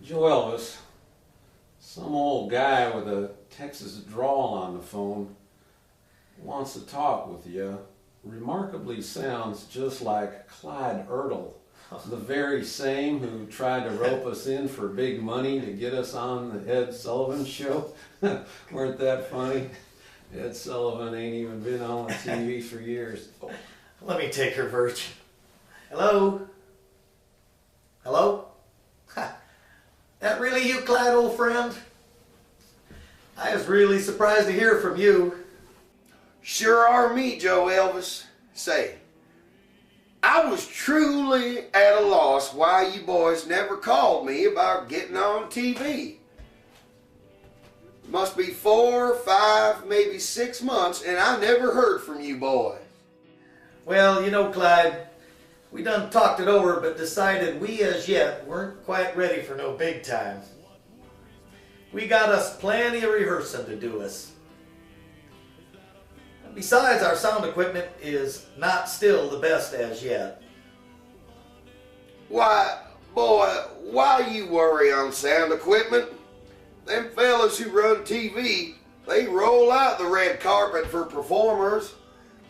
Joe Elvis, some old guy with a Texas drawl on the phone wants to talk with you. Remarkably sounds just like Clyde Ertl, the very same who tried to rope us in for big money to get us on the Ed Sullivan show. Weren't that funny? Ed Sullivan ain't even been on the TV for years. Oh. Let me take her, Virg. Hello? Hello? Ha. That really you, Clyde, old friend? I was really surprised to hear from you. Sure are me, Joe Elvis. Say, I was truly at a loss why you boys never called me about getting on TV. Must be 4, 5, maybe 6 months, and I never heard from you boys. Well, you know, Clyde, we done talked it over, but decided we as yet weren't quite ready for no big time. We got us plenty of rehearsing to do us. Besides, our sound equipment is not still the best as yet. Why, boy, why you worry on sound equipment? Them fellas who run TV, they roll out the red carpet for performers.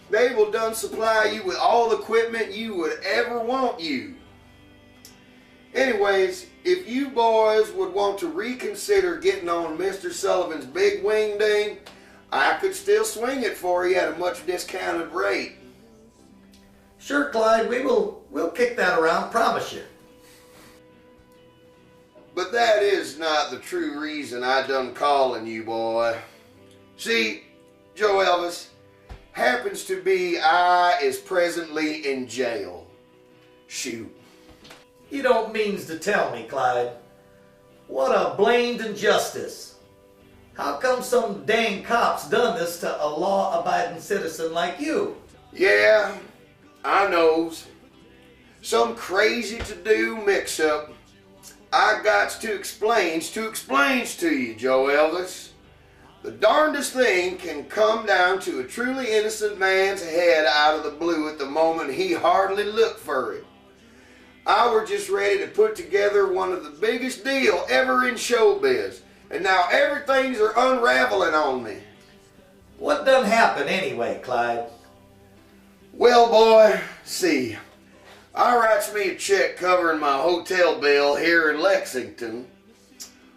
They will done supply you with all the equipment you would ever want you. Anyways, if you boys would want to reconsider getting on Mr. Sullivan's big wing ding, I could still swing it for you at a much discounted rate. Sure, Clyde, we'll kick that around, promise you. But that is not the true reason I done calling you, boy. See, Joe Elvis, happens to be I is presently in jail. Shoot. You don't means to tell me, Clyde. What a blamed injustice. How come some dang cops done this to a law-abiding citizen like you? Yeah, I knows. Some crazy-to-do mix-up. I got to explains to you, Joe Elvis. The darndest thing can come down to a truly innocent man's head out of the blue at the moment he hardly looked for it. I were just ready to put together one of the biggest deal ever in showbiz, and now everything's are unraveling on me. What done happen anyway, Clyde? Well, boy, see, I writes me a check covering my hotel bill here in Lexington.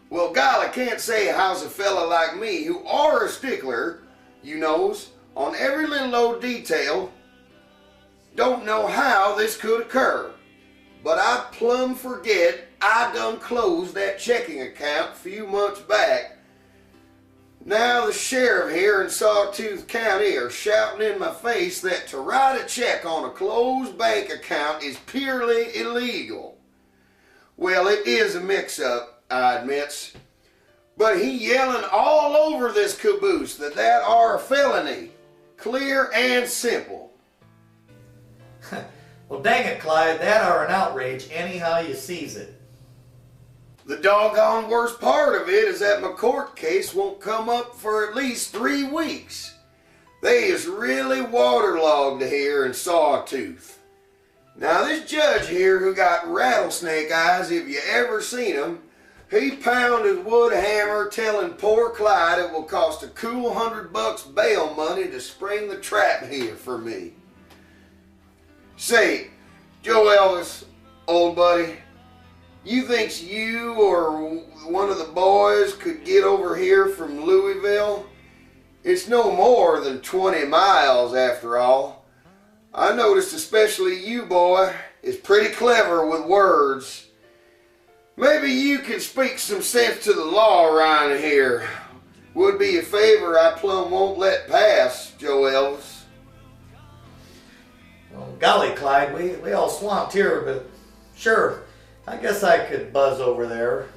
Well, golly, can't say how's a fella like me, who are a stickler, you knows, on every little old detail, don't know how this could occur. But I plumb forget I done closed that checking account a few months back. Now the sheriff here in Sawtooth County are shouting in my face that to write a check on a closed bank account is purely illegal. Well, it is a mix-up, I admits. But he yelling all over this caboose that are a felony. Clear and simple. Well, dang it, Clyde, that are an outrage anyhow you sees it. The doggone worst part of it is that my court case won't come up for at least 3 weeks. They is really waterlogged here in Sawtooth. Now this judge here who got rattlesnake eyes, if you ever seen him, he pounded wood hammer telling poor Clyde it will cost a cool $100 bail money to spring the trap here for me. Say, Joe Elvis, old buddy, you thinks you or one of the boys could get over here from Louisville? It's no more than 20 miles after all. I noticed especially you, boy, is pretty clever with words. Maybe you can speak some sense to the law around here. Would be a favor I plumb won't let pass, Joe Elvis. Well, golly, Clyde, we all swamped here, but sure, I guess I could buzz over there.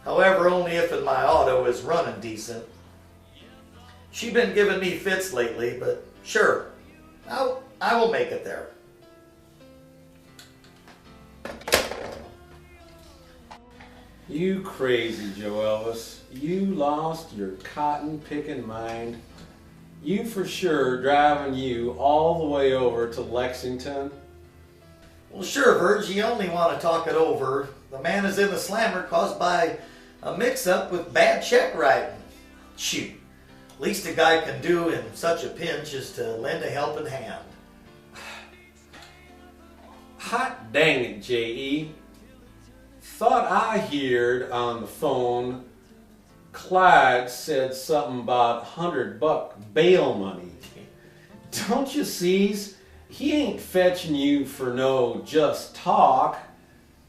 However, only if my auto is running decent. She been giving me fits lately, but sure, I will make it there. You crazy Joe Elvis. You lost your cotton-picking mind. You for sure driving you all the way over to Lexington? Well, sure, Virg, you only want to talk it over. The man is in the slammer caused by a mix-up with bad check writing. Shoot, least a guy can do in such a pinch is to lend a helping hand. Hot dang it, J.E. Thought I heard on the phone Clyde said something about $100 bail money. Don't you sees? He ain't fetching you for no just talk.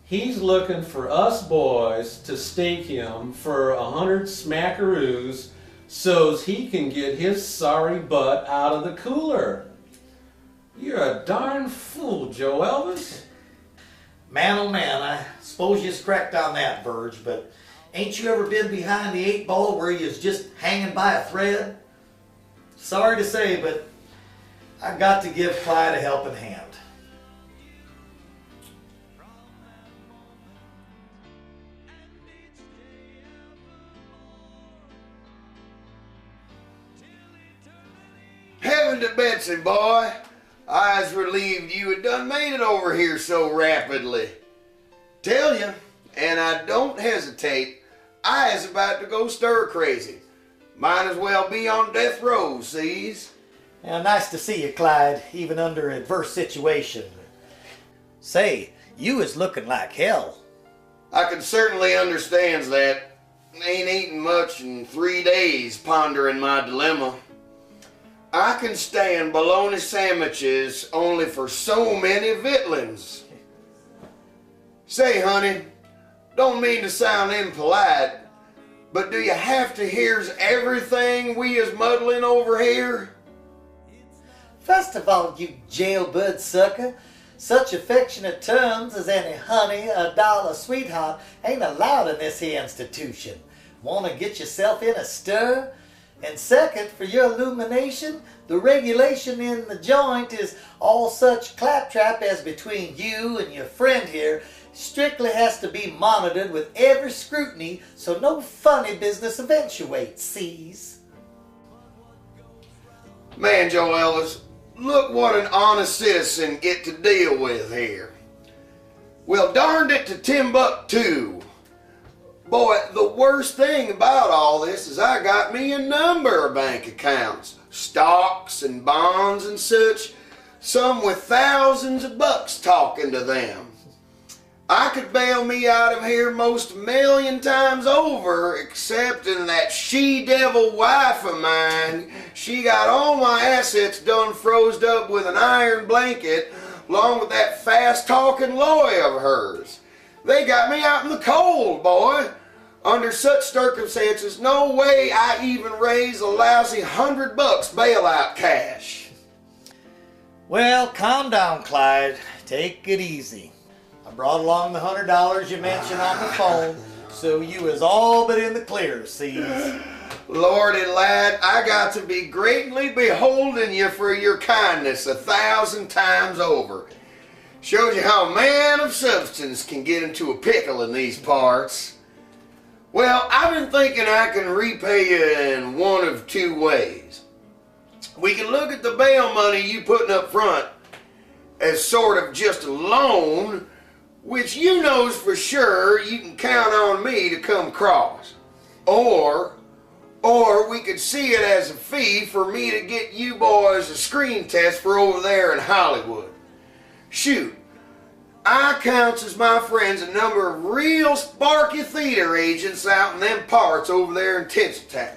He's looking for us boys to stake him for 100 smackaroos so's he can get his sorry butt out of the cooler. You're a darn fool, Joe Elvis. Man, oh man, I suppose you's correct on that, Verge, but ain't you ever been behind the 8 ball where you's just hanging by a thread? Sorry to say, but I got to give Clyde a helping hand. Heaven to Betsy, boy. I was relieved you had done made it over here so rapidly. Tell you, and I don't hesitate, I is about to go stir crazy. Might as well be on death row, sees? Well, nice to see you, Clyde, even under adverse situation. Say, you is looking like hell. I can certainly understand that. Ain't eaten much in 3 days pondering my dilemma. I can stand bologna sandwiches only for so many vittlins. Say, honey, don't mean to sound impolite, but do you have to here's everything we is muddling over here? First of all, you jailbird sucker, such affectionate terms as any honey or dollar sweetheart ain't allowed in this here institution. Want to get yourself in a stir? And second, for your illumination, the regulation in the joint is all such claptrap as between you and your friend here strictly has to be monitored with every scrutiny so no funny business eventuates, sees? Man, Joe Elvis, look what an honest citizen get to deal with here. Well, darned it to Timbuktu. Boy, the worst thing about all this is I got me a number of bank accounts, stocks and bonds and such, some with thousands of bucks talking to them. I could bail me out of here most 1,000,000 times over, excepting that she-devil wife of mine. She got all my assets done froze up with an iron blanket, along with that fast-talking lawyer of hers. They got me out in the cold, boy. Under such circumstances, no way I even raise a lousy $100 bailout cash. Well, calm down, Clyde. Take it easy. I brought along the $100 you mentioned on the phone, so you is all but in the clear, sees? Lordy lad, I got to be greatly beholden you for your kindness 1,000 times over. Shows you how a man of substance can get into a pickle in these parts. Well, I've been thinking I can repay you in one of 2 ways. We can look at the bail money you putting up front as sort of just a loan, which you knows for sure you can count on me to come across. Or we could see it as a fee for me to get you boys a screen test for over there in Hollywood. Shoot, I counts as my friends a number of real sparky theater agents out in them parts over there in Tinseltown.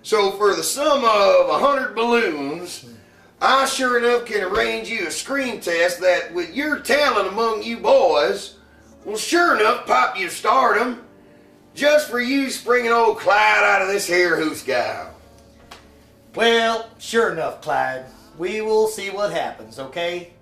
So for the sum of 100 balloons, I sure enough can arrange you a screen test that, with your talent among you boys, will sure enough pop you stardom, just for you springing old Clyde out of this here hoosgow. Well, sure enough, Clyde. We will see what happens, okay?